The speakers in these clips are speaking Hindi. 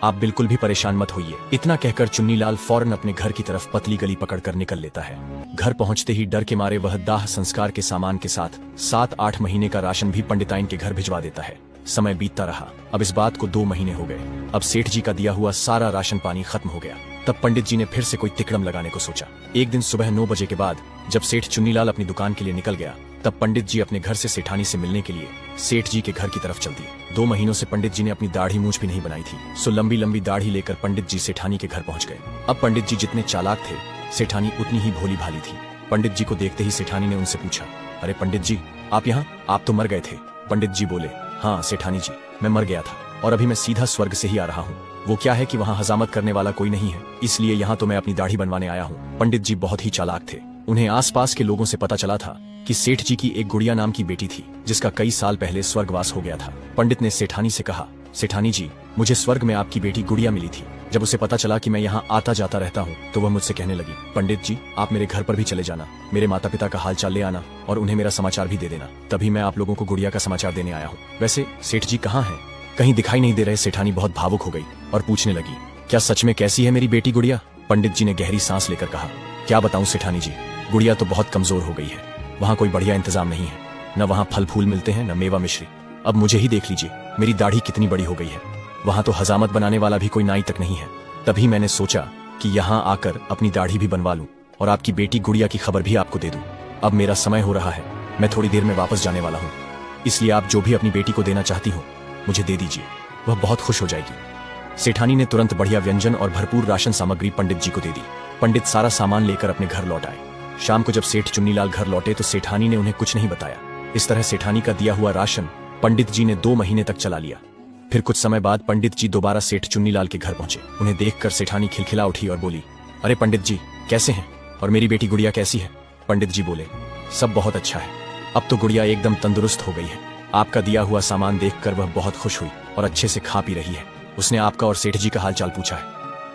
आप बिल्कुल भी परेशान मत होइए। इतना कहकर चुन्नीलाल फौरन अपने घर की तरफ पतली गली पकड़कर निकल लेता है। घर पहुंचते ही डर के मारे वह दाह संस्कार के सामान के साथ 7-8 महीने का राशन भी पंडिताइन के घर भिजवा देता है। समय बीतता रहा। अब इस बात को 2 महीने हो गए। अब सेठ जी का दिया हुआ सारा राशन पानी खत्म हो गया। तब पंडित जी ने फिर से कोई तिकड़म लगाने को सोचा। एक दिन सुबह 9 बजे के बाद जब सेठ चुन्नीलाल अपनी दुकान के लिए निकल गया, तब पंडित जी अपने घर से सेठानी से मिलने के लिए सेठ जी के घर की तरफ चल दिए। 2 महीनों से पंडित जी ने अपनी दाढ़ी मूंछ भी नहीं बनाई थी, सो लंबी लंबी दाढ़ी लेकर पंडित जी सेठानी के घर पहुंच गए। अब पंडित जी जितने चालाक थे, सेठानी उतनी ही भोली भाली थी। पंडित जी को देखते ही सेठानी ने उनसे पूछा, अरे पंडित जी, आप यहाँ? आप तो मर गए थे। पंडित जी बोले, हाँ सेठानी जी, मैं मर गया था और अभी मैं सीधा स्वर्ग से ही आ रहा हूँ। वो क्या है कि वहाँ हजामत करने वाला कोई नहीं है, इसलिए यहाँ तो मैं अपनी दाढ़ी बनवाने आया हूँ। पंडित जी बहुत ही चालाक थे। उन्हें आसपास के लोगों से पता चला था कि सेठ जी की एक गुड़िया नाम की बेटी थी, जिसका कई साल पहले स्वर्गवास हो गया था। पंडित ने सेठानी से कहा, सेठानी जी, मुझे स्वर्ग में आपकी बेटी गुड़िया मिली थी। जब उसे पता चला कि मैं यहाँ आता जाता रहता हूँ, तो वह मुझसे कहने लगी, पंडित जी, आप मेरे घर पर भी चले जाना, मेरे माता पिता का हाल चाल ले आना और उन्हें मेरा समाचार भी दे देना। तभी मैं आप लोगों को गुड़िया का समाचार देने आया हूँ। वैसे सेठ जी कहाँ हैं? कहीं दिखाई नहीं दे रहे। सेठानी बहुत भावुक हो गई और पूछने लगी, क्या सच में कैसी है मेरी बेटी गुड़िया? पंडित जी ने गहरी सांस लेकर कहा, क्या बताऊं सेठानी जी, गुड़िया तो बहुत कमजोर हो गई है। वहाँ कोई बढ़िया इंतजाम नहीं है, न वहाँ फल फूल मिलते हैं, न मेवा मिश्री। अब मुझे ही देख लीजिए, मेरी दाढ़ी कितनी बड़ी हो गई है। वहाँ तो हजामत बनाने वाला भी कोई नाई तक नहीं है। तभी मैंने सोचा कि यहाँ आकर अपनी दाढ़ी भी बनवा लूं और आपकी बेटी गुड़िया की खबर भी आपको दे दूं। अब मेरा समय हो रहा है, मैं थोड़ी देर में वापस जाने वाला हूँ, इसलिए आप जो भी अपनी बेटी को देना चाहती हो मुझे दे दीजिए, वह बहुत खुश हो जाएगी। सेठानी ने तुरंत बढ़िया व्यंजन और भरपूर राशन सामग्री पंडित जी को दे दी। पंडित सारा सामान लेकर अपने घर लौट आए। शाम को जब सेठ चुन्नीलाल घर लौटे तो सेठानी ने उन्हें कुछ नहीं बताया। इस तरह सेठानी का दिया हुआ राशन पंडित जी ने 2 महीने तक चला लिया। फिर कुछ समय बाद पंडित जी दोबारा सेठ चुन्नीलाल के घर पहुंचे। उन्हें देखकर सेठानी खिलखिला उठी और बोली, अरे पंडित जी, कैसे हैं और मेरी बेटी गुड़िया कैसी है? पंडित जी बोले, सब बहुत अच्छा है। अब तो गुड़िया एकदम तंदुरुस्त हो गई है। आपका दिया हुआ सामान देखकर वह बहुत खुश हुई और अच्छे से खा पी रही है। उसने आपका और सेठ जी का हालचाल पूछा है।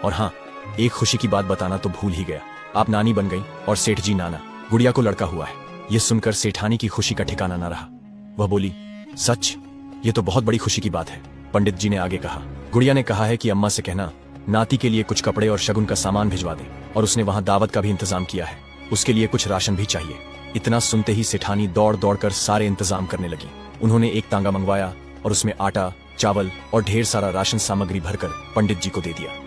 और हाँ, एक खुशी की बात बताना तो भूल ही गया, आप नानी बन गई और सेठ जी नाना। गुड़िया को लड़का हुआ है। यह सुनकर सेठानी की खुशी का ठिकाना न रहा। वह बोली, सच? ये तो बहुत बड़ी खुशी की बात है। पंडित जी ने आगे कहा, गुड़िया ने कहा है कि अम्मा से कहना नाती के लिए कुछ कपड़े और शगुन का सामान भिजवा दे, और उसने वहां दावत का भी इंतजाम किया है। उसके लिए कुछ राशन भी चाहिए। इतना सुनते ही सेठानी दौड़ दौड़ कर सारे इंतजाम करने लगी। उन्होंने एक तांगा मंगवाया और उसमें आटा, चावल और ढेर सारा राशन सामग्री भरकर पंडित जी को दे दिया।